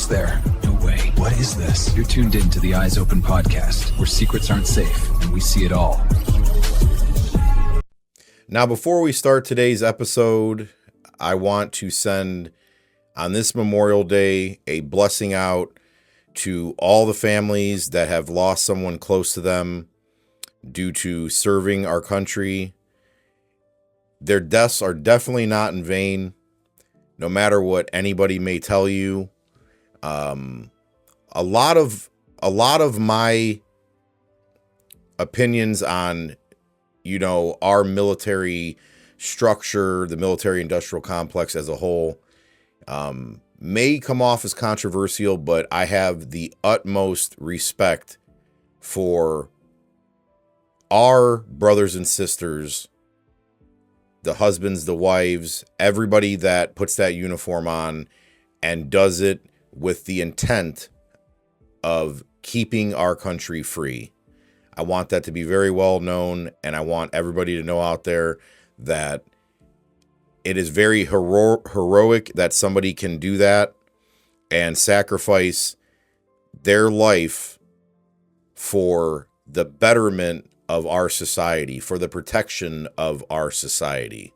almost there. No way. What is this? You're tuned in to the Eyes Open podcast, where secrets aren't safe and we see it all. Now, before we start today's episode, I want to send, on this Memorial Day, a blessing out to all the families that have lost someone close to them due to serving our country. Their deaths are definitely not in vain, no matter what anybody may tell you. A lot of my opinions on, our military structure, the military industrial complex as a whole, may come off as controversial, but I have the utmost respect for our brothers and sisters, the husbands, the wives, everybody that puts that uniform on and does it with the intent of keeping our country free. I want that to be very well known, and I want everybody to know out there that it is very heroic that somebody can do that and sacrifice their life for the betterment of our society, for the protection of our society.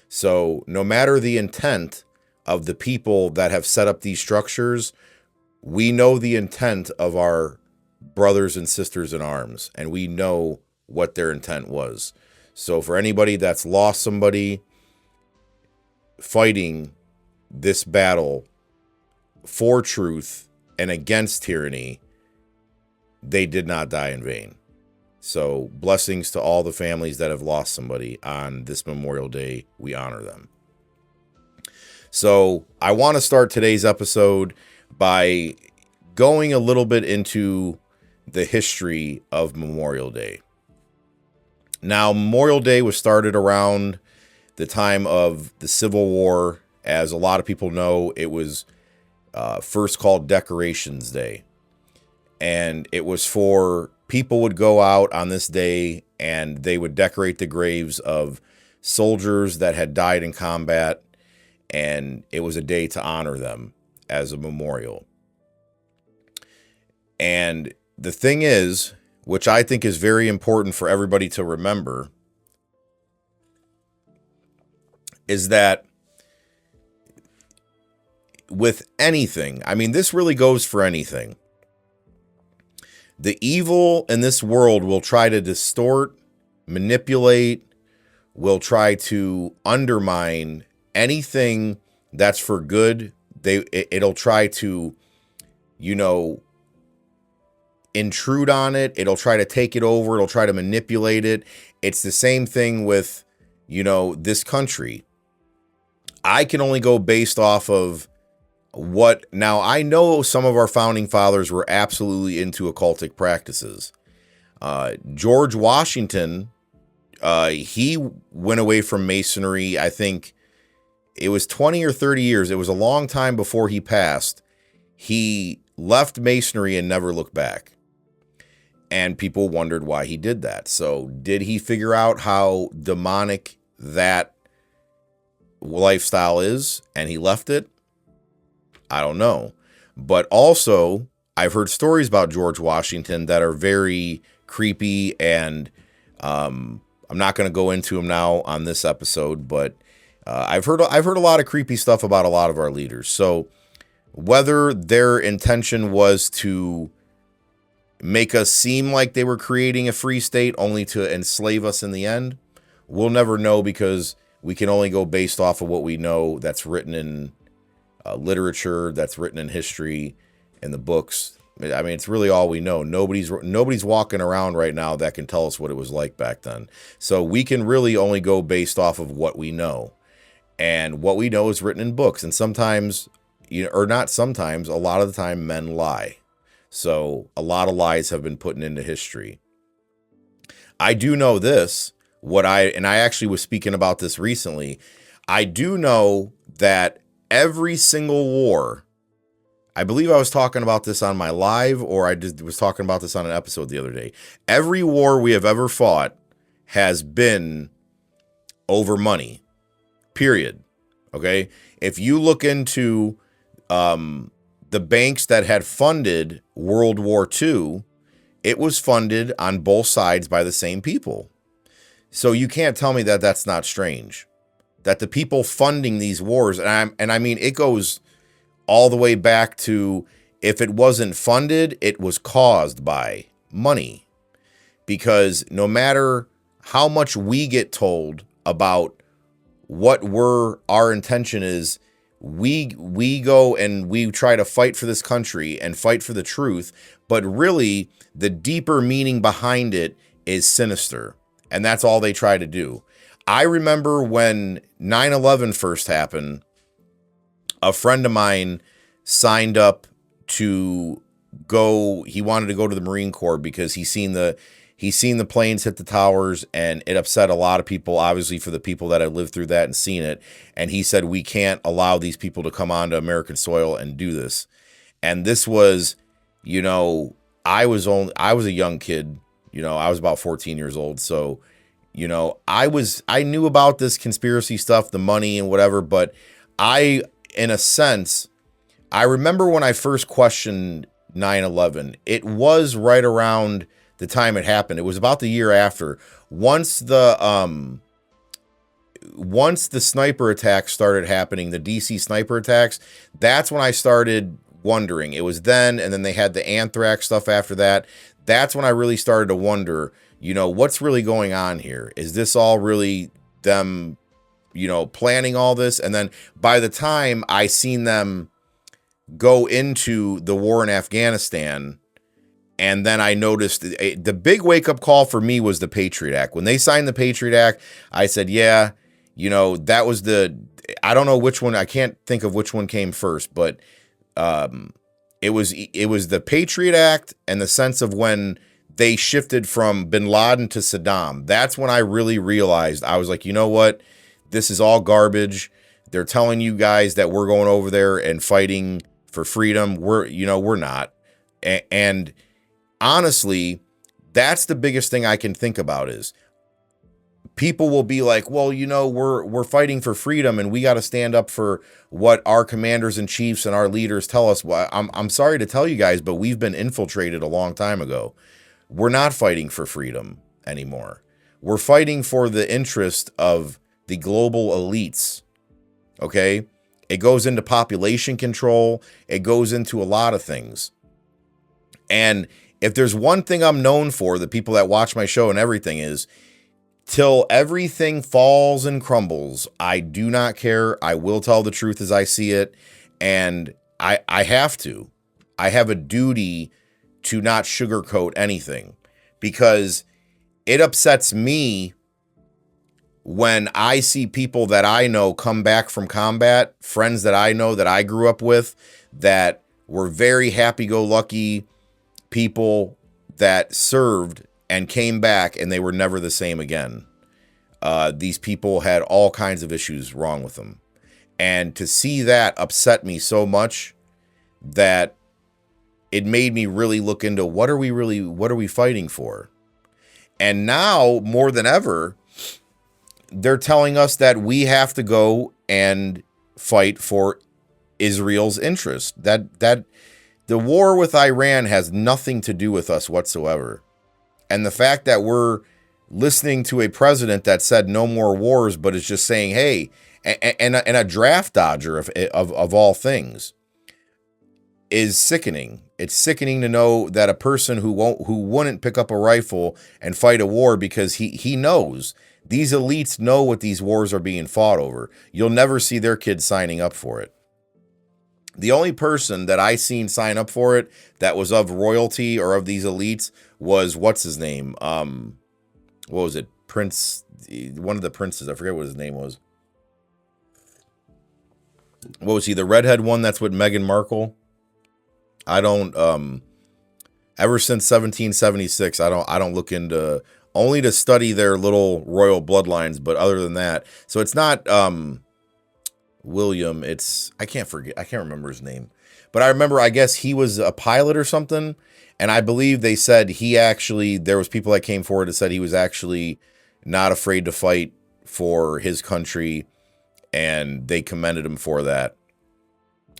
So no matter the intent of the people that have set up these structures, we know the intent of our brothers and sisters in arms, and we know what their intent was. So for anybody that's lost somebody fighting this battle for truth and against tyranny, they did not die in vain. So blessings to all the families that have lost somebody on this Memorial Day. We honor them. So I want to start today's episode by going a little bit into the history of Memorial Day. Now, Memorial Day was started around the time of the Civil War. As a lot of people know, it was first called Decorations Day. And it was for people would go out on this day and they would decorate the graves of soldiers that had died in combat. And it was a day to honor them as a memorial. And the thing is, which I think is very important for everybody to remember, is that with anything, I mean, this really goes for anything. The evil in this world will try to distort, manipulate, will try to undermine anything that's for good. It'll try to, intrude on it. It'll try to take it over. It'll try to manipulate it. It's the same thing with, this country. I can only go based off of now I know some of our founding fathers were absolutely into occultic practices. George Washington, he went away from Masonry. I think it was 20 or 30 years. It was a long time before he passed. He left Masonry and never looked back. And people wondered why he did that. So did he figure out how demonic that lifestyle is and he left it? I don't know. But also, I've heard stories about George Washington that are very creepy, and I'm not going to go into them now on this episode, but I've heard a lot of creepy stuff about a lot of our leaders. So whether their intention was to make us seem like they were creating a free state only to enslave us in the end, we'll never know, because we can only go based off of what we know that's written in literature, that's written in history, in the books. I mean, it's really all we know. Nobody's walking around right now that can tell us what it was like back then. So we can really only go based off of what we know. And what we know is written in books. And sometimes, or not sometimes, a lot of the time men lie. So a lot of lies have been put into history. I do know this, and I actually was speaking about this recently. I do know that every single war, I believe I was talking about this on my live, or I just was talking about this on an episode the other day. Every war we have ever fought has been over money, period. Okay? If you look into the banks that had funded World War II, it was funded on both sides by the same people. So you can't tell me that that's not strange. That the people funding these wars, and I mean, it goes all the way back to, if it wasn't funded, it was caused by money. Because no matter how much we get told about what our intention is, we go and we try to fight for this country and fight for the truth, but really the deeper meaning behind it is sinister, and that's all they try to do. I remember when 9/11 first happened, a friend of mine signed up to go. He wanted to go to the Marine Corps because he's seen the planes hit the towers, and it upset a lot of people, obviously, for the people that had lived through that and seen it. And he said, we can't allow these people to come onto American soil and do this. And this was, I was a young kid, I was about 14 years old. So, I knew about this conspiracy stuff, the money and whatever, but in a sense, I remember when I first questioned 9/11, it was right around the time it happened. It was about the year after. Once the sniper attacks started happening, the DC sniper attacks, that's when I started wondering. It was then, and then they had the anthrax stuff after that. That's when I really started to wonder, what's really going on here? Is this all really them, planning all this? And then by the time I seen them go into the war in Afghanistan, and then I noticed the big wake-up call for me was the Patriot Act. When they signed the Patriot Act, I said, yeah, that was I don't know which one, I can't think of which one came first, but it was the Patriot Act and the sense of when they shifted from bin Laden to Saddam. That's when I really realized, I was like, you know what? This is all garbage. They're telling you guys that we're going over there and fighting for freedom. We're not. And honestly, that's the biggest thing I can think about is people will be like, well, we're fighting for freedom and we got to stand up for what our commanders and chiefs and our leaders tell us. Well, I'm sorry to tell you guys, but we've been infiltrated a long time ago. We're not fighting for freedom anymore. We're fighting for the interest of the global elites. Okay? It goes into population control. It goes into a lot of things. And if there's one thing I'm known for, the people that watch my show and everything, is till everything falls and crumbles, I do not care. I will tell the truth as I see it. And I have to. I have a duty to not sugarcoat anything, because it upsets me when I see people that I know come back from combat, friends that I know that I grew up with, that were very happy-go-lucky people that served and came back, and they were never the same again. These people had all kinds of issues wrong with them. And to see that upset me so much that it made me really look into what are we fighting for? And now, more than ever, they're telling us that we have to go and fight for Israel's interest. That the war with Iran has nothing to do with us whatsoever. And the fact that we're listening to a president that said no more wars, but is just saying, hey, and a draft dodger of all things, is sickening. It's sickening to know that a person who wouldn't pick up a rifle and fight a war because he knows, these elites know what these wars are being fought over. You'll never see their kids signing up for it. The only person that I seen sign up for it that was of royalty or of these elites was, what's his name? What was it? Prince, one of the princes. I forget what his name was. What was he? The redhead one that's with Meghan Markle? I don't, ever since 1776, I don't look into, only to study their little royal bloodlines, but other than that, so it's not, William, I can't remember his name, but I remember, I guess he was a pilot or something, and I believe they said there was people that came forward and said he was actually not afraid to fight for his country, and they commended him for that.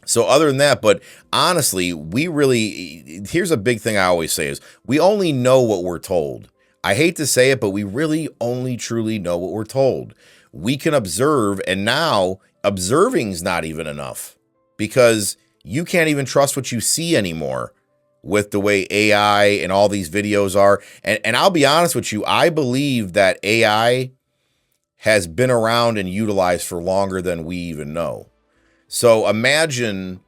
So other than that, but honestly, here's a big thing I always say is we only know what we're told. I hate to say it, but we really only truly know what we're told. We can observe, and now observing's not even enough because you can't even trust what you see anymore with the way AI and all these videos are. And I'll be honest with you, I believe that AI has been around and utilized for longer than we even know. So imagine,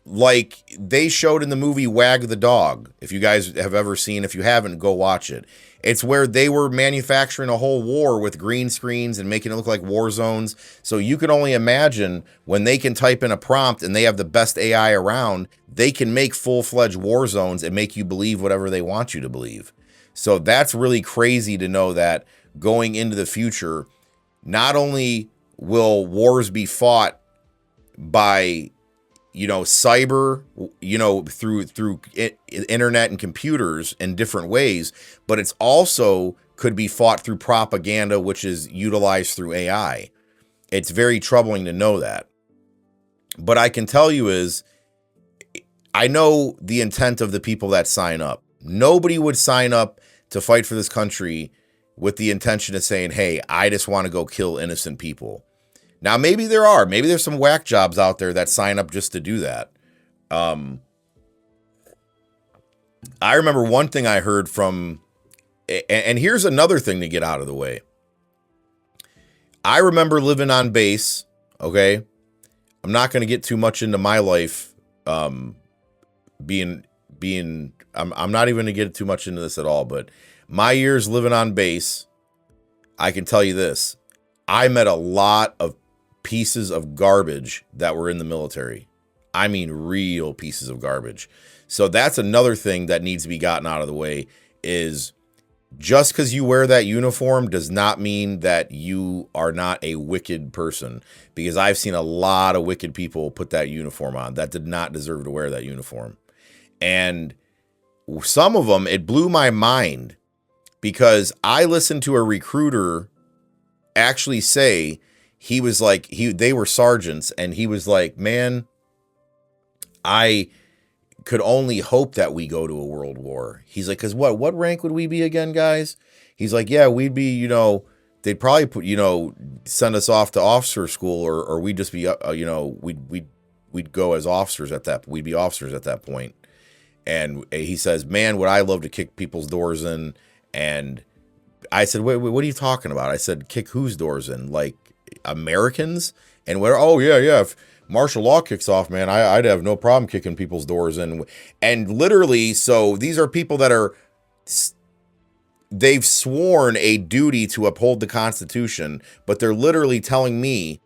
like they showed in the movie Wag the Dog. If you guys have ever seen, if you haven't, go watch it. It's where they were manufacturing a whole war with green screens and making it look like war zones. So you can only imagine when they can type in a prompt and they have the best AI around, they can make full-fledged war zones and make you believe whatever they want you to believe. So that's really crazy to know that going into the future, not only will wars be fought by, cyber, through internet and computers in different ways, but it's also could be fought through propaganda, which is utilized through AI. It's very troubling to know that. But I can tell you is, I know the intent of the people that sign up. Nobody would sign up to fight for this country with the intention of saying, hey, I just want to go kill innocent people. Now, maybe there's some whack jobs out there that sign up just to do that. I remember one thing I heard from, and here's another thing to get out of the way. I remember living on base, okay? I'm not going to get too much into my life, I'm not even going to get too much into this at all, but my years living on base, I can tell you this. I met a lot of pieces of garbage that were in the military. I mean, real pieces of garbage. So that's another thing that needs to be gotten out of the way is just because you wear that uniform does not mean that you are not a wicked person, because I've seen a lot of wicked people put that uniform on that did not deserve to wear that uniform. And some of them, it blew my mind because I listened to a recruiter actually say, he was like, they were sergeants, and he was like, man, I could only hope that we go to a world war. He's like, because what rank would we be again, guys? He's like, yeah, we'd be, they'd probably put, send us off to officer school, or we'd just be, we'd go as officers at that, we'd be officers at that point. And he says, man, would I love to kick people's doors in. And I said, wait, what are you talking about? I said, kick whose doors in? Like, Americans? And we're, oh yeah, if martial law kicks off, man, I'd have no problem kicking people's doors in. And literally, so these are people that they've sworn a duty to uphold the Constitution, but they're literally telling me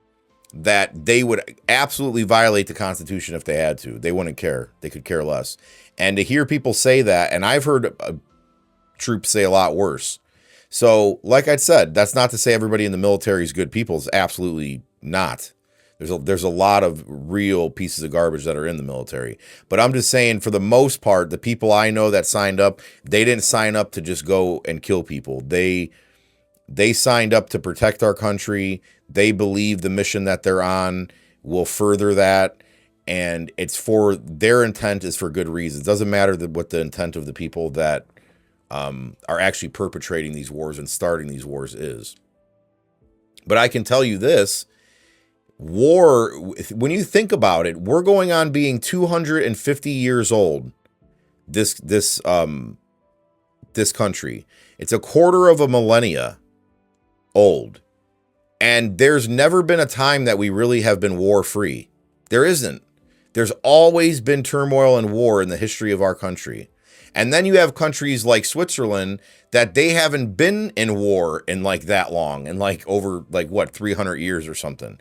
that they would absolutely violate the Constitution if they had to. They wouldn't care. They could care less. And to hear people say that, and I've heard troops say a lot worse. So, like I said, that's not to say everybody in the military is good people. It's absolutely not. There's a lot of real pieces of garbage that are in the military. But I'm just saying, for the most part, the people I know that signed up, they didn't sign up to just go and kill people. They signed up to protect our country. They believe the mission that they're on will further that. And it's for their intent is for good reasons. It doesn't matter what the intent of the people that are actually perpetrating these wars and starting these wars is. But I can tell you this, war, when you think about it, we're going on being 250 years old. This country, it's a quarter of a millennia old. And there's never been a time that we really have been war free. There isn't. There's always been turmoil and war in the history of our country. And then you have countries like Switzerland that they haven't been in war in like that long, and like over like what, 300 years or something.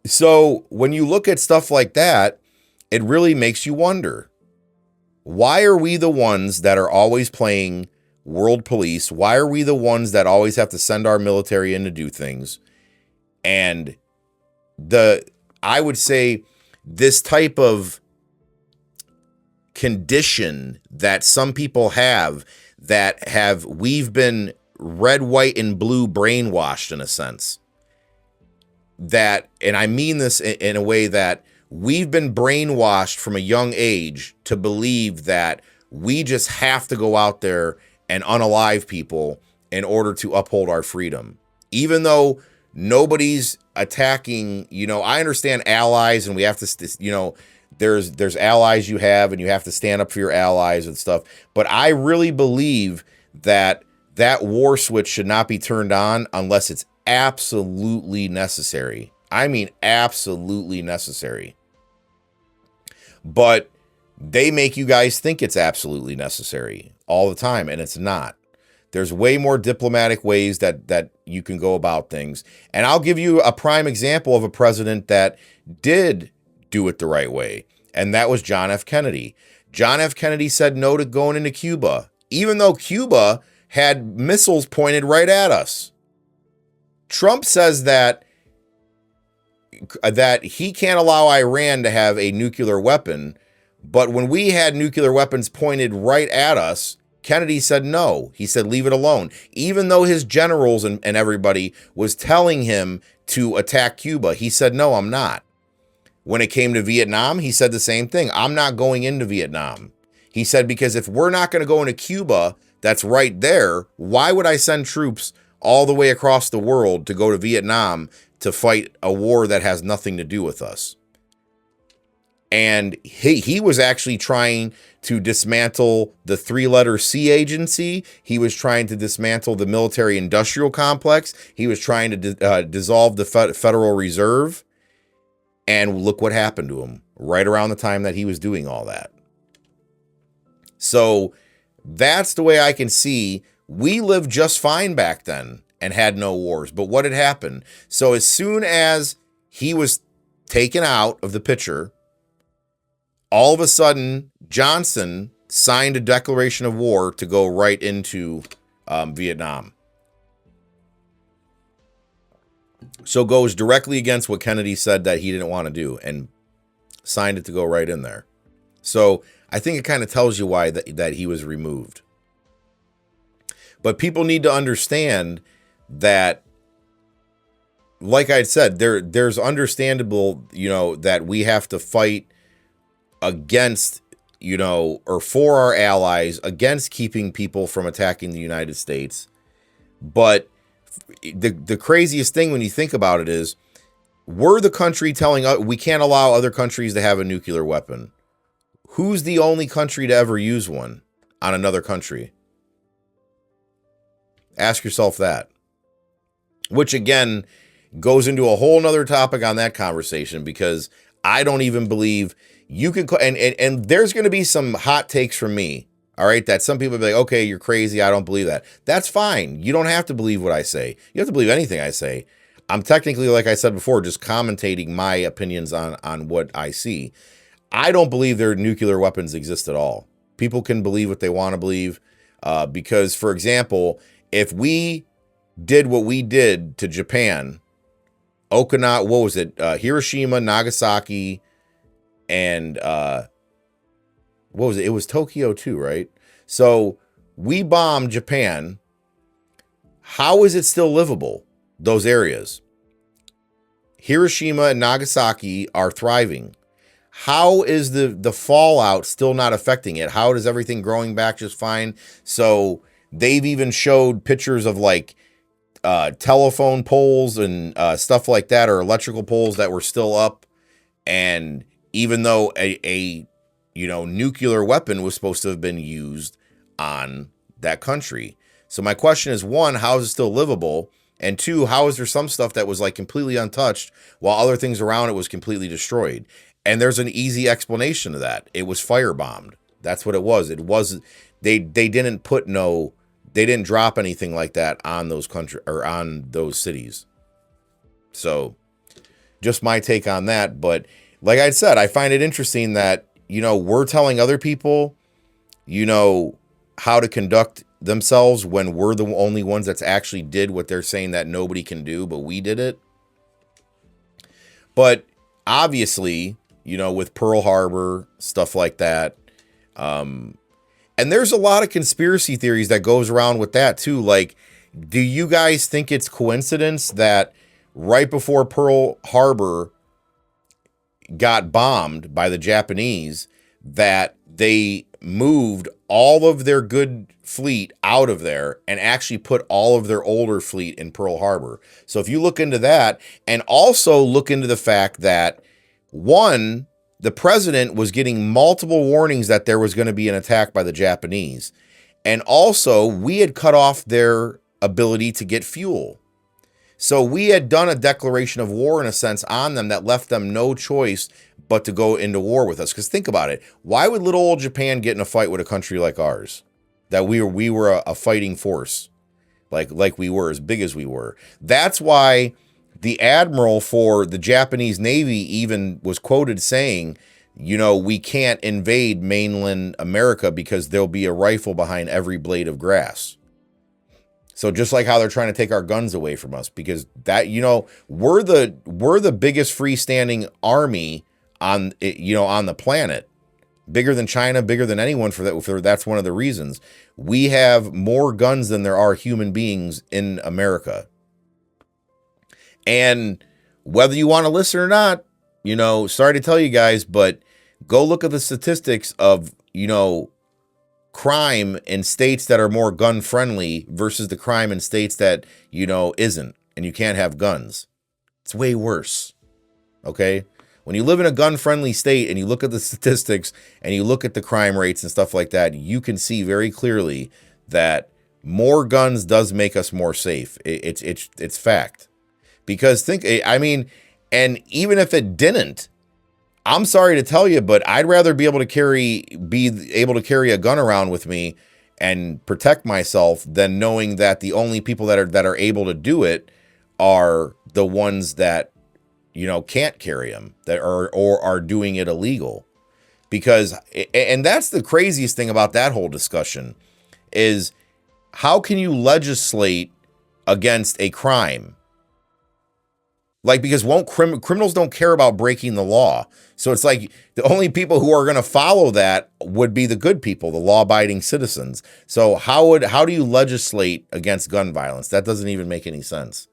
So when you look at stuff like that, it really makes you wonder, why are we the ones that are always playing world police? Why are we the ones that always have to send our military in to do things? And I would say this type of condition that some people have, we've been red, white, and blue brainwashed in a sense. That, and I mean this in a way that we've been brainwashed from a young age to believe that we just have to go out there and unalive people in order to uphold our freedom. Even though nobody's attacking, I understand allies, and we have to, there's allies you have, and you have to stand up for your allies and stuff. But I really believe that war switch should not be turned on unless it's absolutely necessary. I mean, absolutely necessary. But they make you guys think it's absolutely necessary all the time, and it's not. There's way more diplomatic ways that you can go about things. And I'll give you a prime example of a president that did do it the right way, and that was John F. Kennedy. John F. Kennedy said no to going into Cuba, even though Cuba had missiles pointed right at us. Trump says that he can't allow Iran to have a nuclear weapon, but when we had nuclear weapons pointed right at us, Kennedy said no. He said leave it alone, even though his generals and everybody was telling him to attack Cuba. He said no, I'm not. When it came to Vietnam, he said the same thing. I'm not going into Vietnam. He said, because if we're not going to go into Cuba, that's right there, why would I send troops all the way across the world to go to Vietnam to fight a war that has nothing to do with us? And he was actually trying to dismantle the 3-letter C agency. He was trying to dismantle the military-industrial complex. He was trying to dissolve the Federal Reserve. And look what happened to him right around the time that he was doing all that. So that's the way I can see. We lived just fine back then and had no wars. But what had happened? So as soon as he was taken out of the picture, all of a sudden, Johnson signed a declaration of war to go right into Vietnam. So goes directly against what Kennedy said that he didn't want to do, and signed it to go right in there. So I think it kind of tells you why that he was removed. But people need to understand that, like I said, there's understandable, that we have to fight against, or for our allies, against keeping people from attacking the United States. But the craziest thing when you think about it is, we're the country telling us we can't allow other countries to have a nuclear weapon. Who's the only country to ever use one on another country? Ask yourself that. Which again goes into a whole nother topic on that conversation, because I don't even believe you can, and there's going to be some hot takes from me. All right, that some people will be like, okay, you're crazy, I don't believe that. That's fine. You don't have to believe what I say. You have to believe anything I say. I'm technically, like I said before, just commentating my opinions on what I see. I don't believe their nuclear weapons exist at all. People can believe what they want to believe, because, for example, if we did what we did to Japan, Okinawa, what was it? Hiroshima, Nagasaki, and what was it? It was Tokyo too, right? So we bombed Japan. How is it still livable, those areas? Hiroshima and Nagasaki are thriving. How is the fallout still not affecting it? How is everything growing back just fine? So they've even showed pictures of like telephone poles and stuff like that, or electrical poles that were still up. And even though a nuclear weapon was supposed to have been used on that country. So my question is, one, how is it still livable? And two, how is there some stuff that was like completely untouched while other things around it was completely destroyed? And there's an easy explanation to that. It was firebombed. That's what it was. It was, they didn't drop anything like that on those on those cities. So just my take on that. But like I said, I find it interesting that, we're telling other people, how to conduct themselves when we're the only ones that's actually did what they're saying that nobody can do, but we did it. But obviously, with Pearl Harbor, stuff like that. And there's a lot of conspiracy theories that goes around with that too. Like, do you guys think it's coincidence that right before Pearl Harbor, got bombed by the Japanese, that they moved all of their good fleet out of there and actually put all of their older fleet in Pearl Harbor. So if you look into that, and also look into the fact that, one, the president was getting multiple warnings that there was going to be an attack by the Japanese. And also, we had cut off their ability to get fuel. So we had done a declaration of war, in a sense, on them that left them no choice but to go into war with us. Because think about it. Why would little old Japan get in a fight with a country like ours? That we were a fighting force, like we were, as big as we were. That's why the admiral for the Japanese Navy even was quoted saying, you know, we can't invade mainland America because there'll be a rifle behind every blade of grass. So just like how they're trying to take our guns away from us, because that, you know, we're the biggest freestanding army on, you know, on the planet, bigger than China, bigger than anyone. That's one of the reasons we have more guns than there are human beings in America. And whether you want to listen or not, you know, sorry to tell you guys, but go look at the statistics of, you know, crime in states that are more gun friendly versus the crime in states that, you know, isn't, and you can't have guns. It's way worse. Okay. When you live in a gun friendly state and you look at the statistics and you look at the crime rates and stuff like that, you can see very clearly that more guns does make us more safe. It's fact. Because I mean, and even if it didn't, I'm sorry to tell you, but I'd rather be able to carry a gun around with me and protect myself than knowing that the only people that are able to do it are the ones that, you know, can't carry them, that are doing it illegal. Because, and that's the craziest thing about that whole discussion, is how can you legislate against a crime? Like, because criminals don't care about breaking the law. So it's like the only people who are going to follow that would be the good people, the law-abiding citizens. So how do you legislate against gun violence? That doesn't even make any sense.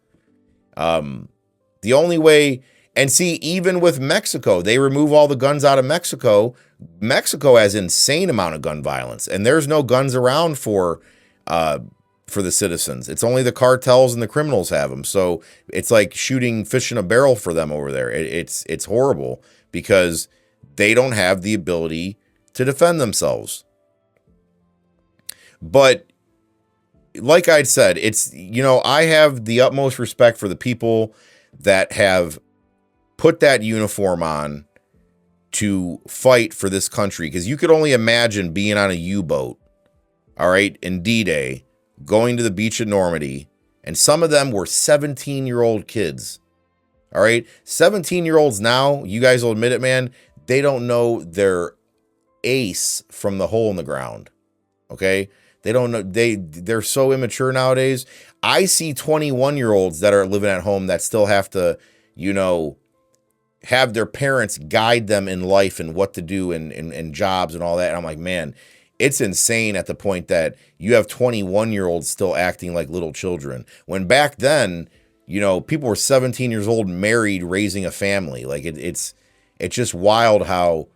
The only way, and see, even with Mexico, they remove all the guns out of Mexico. Mexico has insane amount of gun violence, and there's no guns around for the citizens. It's only the cartels and the criminals have them. So it's like shooting fish in a barrel for them over there. It's horrible because they don't have the ability to defend themselves. But like I'd said, it's, you know, I have the utmost respect for the people that have put that uniform on to fight for this country. Because you could only imagine being on a U-boat, all right, in D-Day, going to the beach at Normandy, and some of them were 17-year-old kids. All right, 17-year-olds now, you guys will admit it, man, they don't know their ace from the hole in the ground. Okay, they don't know, they're so immature nowadays. I see 21-year-olds that are living at home that still have to, you know, have their parents guide them in life and what to do and jobs and all that. And I'm like, man, it's insane at the point that you have 21-year-olds still acting like little children. When back then, you know, people were 17 years old, married, raising a family. Like it's just wild how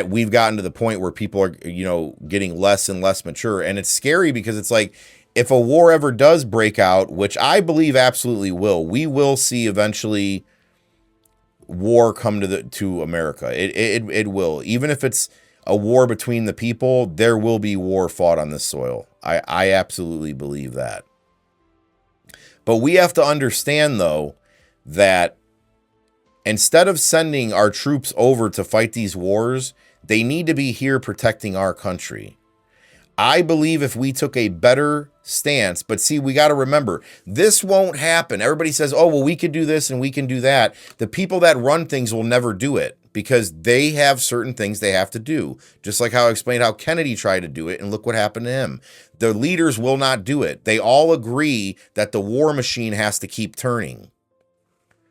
we've gotten to the point where people are, you know, getting less and less mature. And it's scary because it's like, if a war ever does break out, which I believe absolutely will, we will see eventually war come to America. It will. Even if it's a war between the people, there will be war fought on this soil. I absolutely believe that. But we have to understand, though, that instead of sending our troops over to fight these wars, they need to be here protecting our country. I believe if we took a better stance, but see, we got to remember, this won't happen. Everybody says, oh, well, we could do this and we can do that. The people that run things will never do it because they have certain things they have to do. Just like how I explained how Kennedy tried to do it, and look what happened to him. The leaders will not do it. They all agree that the war machine has to keep turning.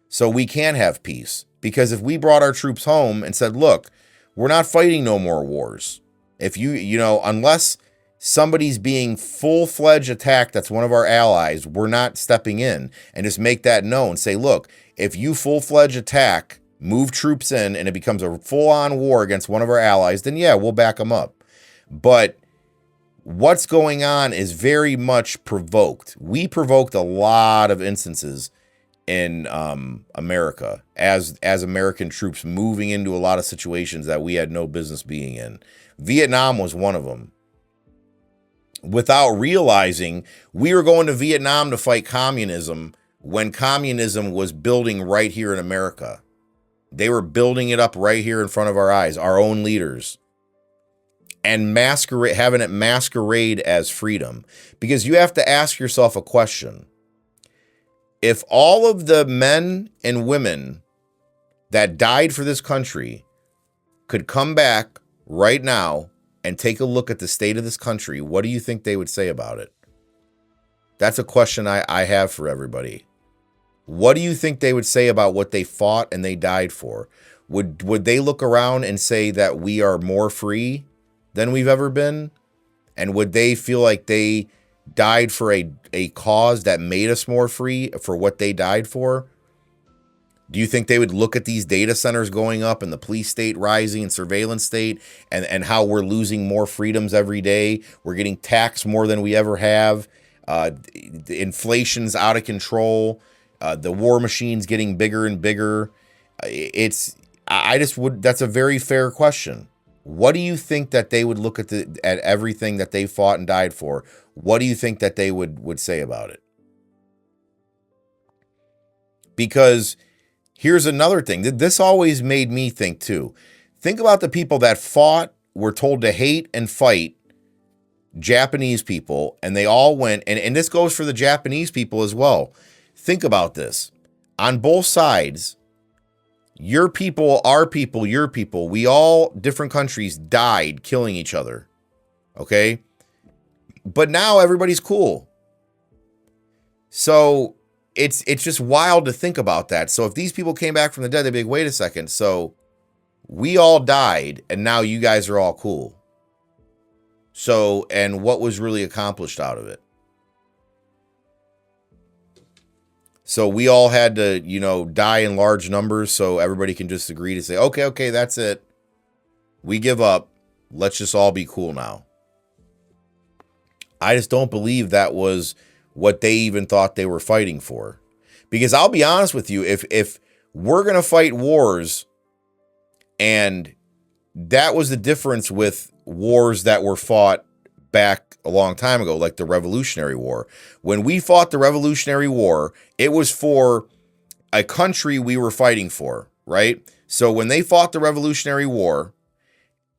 So we can have peace. Because if we brought our troops home and said, look, we're not fighting no more wars. If you know, unless somebody's being full-fledged attacked, that's one of our allies, we're not stepping in, and just make that known. Say, look, if you full-fledged attack move troops in, and it becomes a full-on war against one of our allies, then yeah, we'll back them up. But what's going on is very much provoked. We provoked a lot of instances in America as American troops moving into a lot of situations that we had no business being in. Vietnam was one of them. Without realizing, we were going to Vietnam to fight communism when communism was building right here in America. They were building it up right here in front of our eyes, our own leaders, and having it masquerade as freedom. Because you have to ask yourself a question. If all of the men and women that died for this country could come back right now and take a look at the state of this country, what do you think they would say about it? That's a question I have for everybody. What do you think they would say about what they fought and they died for? Would they look around and say that we are more free than we've ever been? And would they feel like they died for a cause that made us more free for what they died for? Do you think they would look at these data centers going up and the police state rising and surveillance state and how we're losing more freedoms every day? We're getting taxed more than we ever have. The inflation's out of control. The war machine's getting bigger and bigger. That's a very fair question. What do you think that they would look at everything that they fought and died for? What do you think that they would say about it? Because here's another thing. This always made me think too. Think about the people that fought, were told to hate and fight Japanese people, and they all went, and this goes for the Japanese people as well. Think about this. On both sides, your people, our people, your people, we all, different countries, died killing each other. Okay? But now everybody's cool. So it's just wild to think about that. So if these people came back from the dead, they'd be like, wait a second. So we all died, and now you guys are all cool. So, and what was really accomplished out of it? So we all had to, die in large numbers so everybody can just agree to say, okay, that's it. We give up. Let's just all be cool now. I just don't believe that was what they even thought they were fighting for. Because I'll be honest with you, if we're going to fight wars, and that was the difference with wars that were fought back a long time ago, like the Revolutionary War. When we fought the Revolutionary War, it was for a country we were fighting for, right? So when they fought the Revolutionary War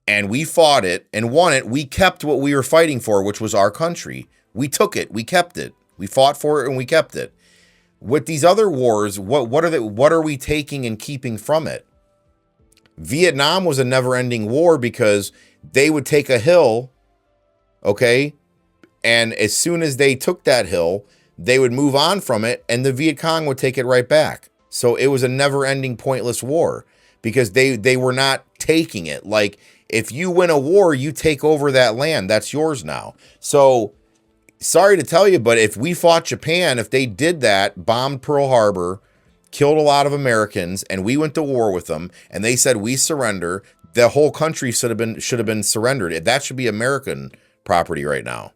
and we fought it and won it, we kept what we were fighting for, which was our country. We took it, we kept it. We fought for it and we kept it. With these other wars, what are we taking and keeping from it? Vietnam was a never-ending war because they would take a hill, okay? And as soon as they took that hill, they would move on from it, and the Viet Cong would take it right back. So it was a never-ending, pointless war because they were not taking it. Like, if you win a war, you take over that land. That's yours now. So, sorry to tell you, but if we fought Japan, if they did that, bombed Pearl Harbor, killed a lot of Americans, and we went to war with them, and they said we surrender, the whole country should have been surrendered. That should be American property right now.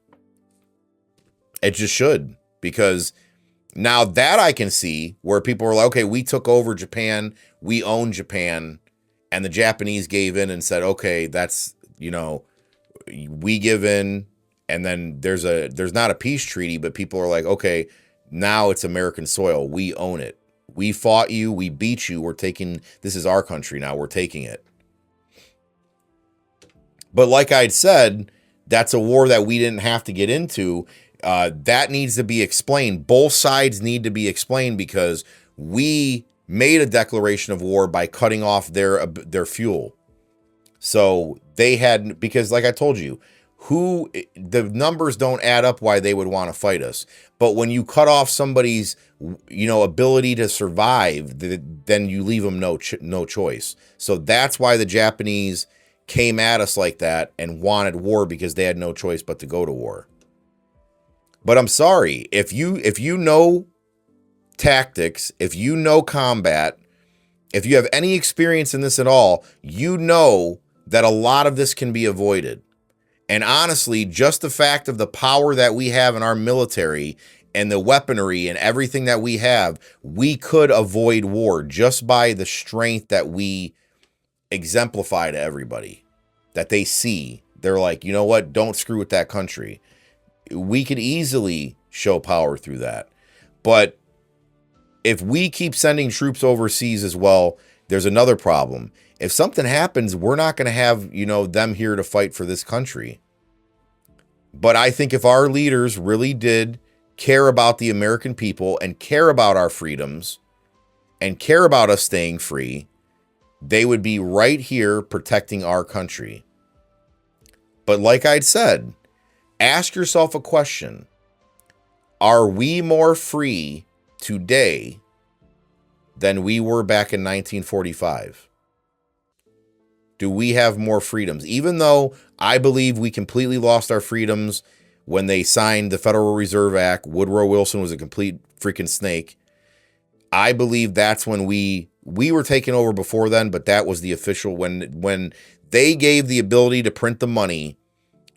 It just should, because now that I can see where people are like, okay, we took over Japan, we own Japan, and the Japanese gave in and said, okay, that's, we give in, and then there's not a peace treaty, but people are like, okay, now it's American soil, we own it. We fought you, we beat you, this is our country now, we're taking it. But like I'd said, that's a war that we didn't have to get into. That needs to be explained. Both sides need to be explained because we made a declaration of war by cutting off their fuel. So they had, because like I told you, the numbers don't add up why they would want to fight us. But when you cut off somebody's, ability to survive, then you leave them no choice. So that's why the Japanese came at us like that and wanted war, because they had no choice but to go to war. But I'm sorry, if you know tactics, if you know combat, if you have any experience in this at all, you know that a lot of this can be avoided. And honestly, just the fact of the power that we have in our military and the weaponry and everything that we have, we could avoid war just by the strength that we exemplify to everybody, that they see. They're like, you know what? Don't screw with that country. We could easily show power through that. But if we keep sending troops overseas as well, there's another problem. If something happens, we're not going to have, them here to fight for this country. But I think if our leaders really did care about the American people and care about our freedoms and care about us staying free, they would be right here protecting our country. But like I'd said, ask yourself a question. Are we more free today than we were back in 1945? Do we have more freedoms? Even though I believe we completely lost our freedoms when they signed the Federal Reserve Act, Woodrow Wilson was a complete freaking snake. I believe that's when we were taken over before then, but that was the official, when they gave the ability to print the money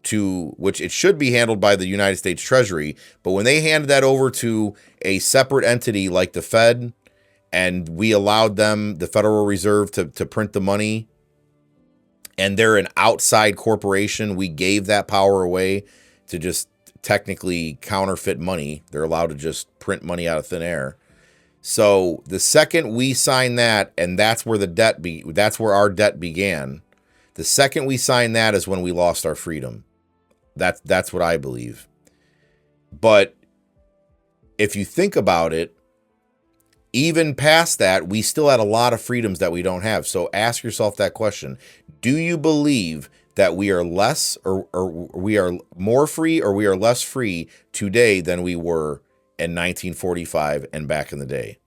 to, which it should be handled by the United States Treasury, but when they handed that over to a separate entity like the Fed, and we allowed them, the Federal Reserve, to print the money, and they're an outside corporation, we gave that power away to just technically counterfeit money. They're allowed to just print money out of thin air. So the second we sign that, and that's where that's where our debt began. The second we signed that is when we lost our freedom. That's what I believe. But if you think about it, even past that, we still had a lot of freedoms that we don't have. So ask yourself that question. Do you believe that we are less, or we are more free, or we are less free today than we were in 1945 and back in the day?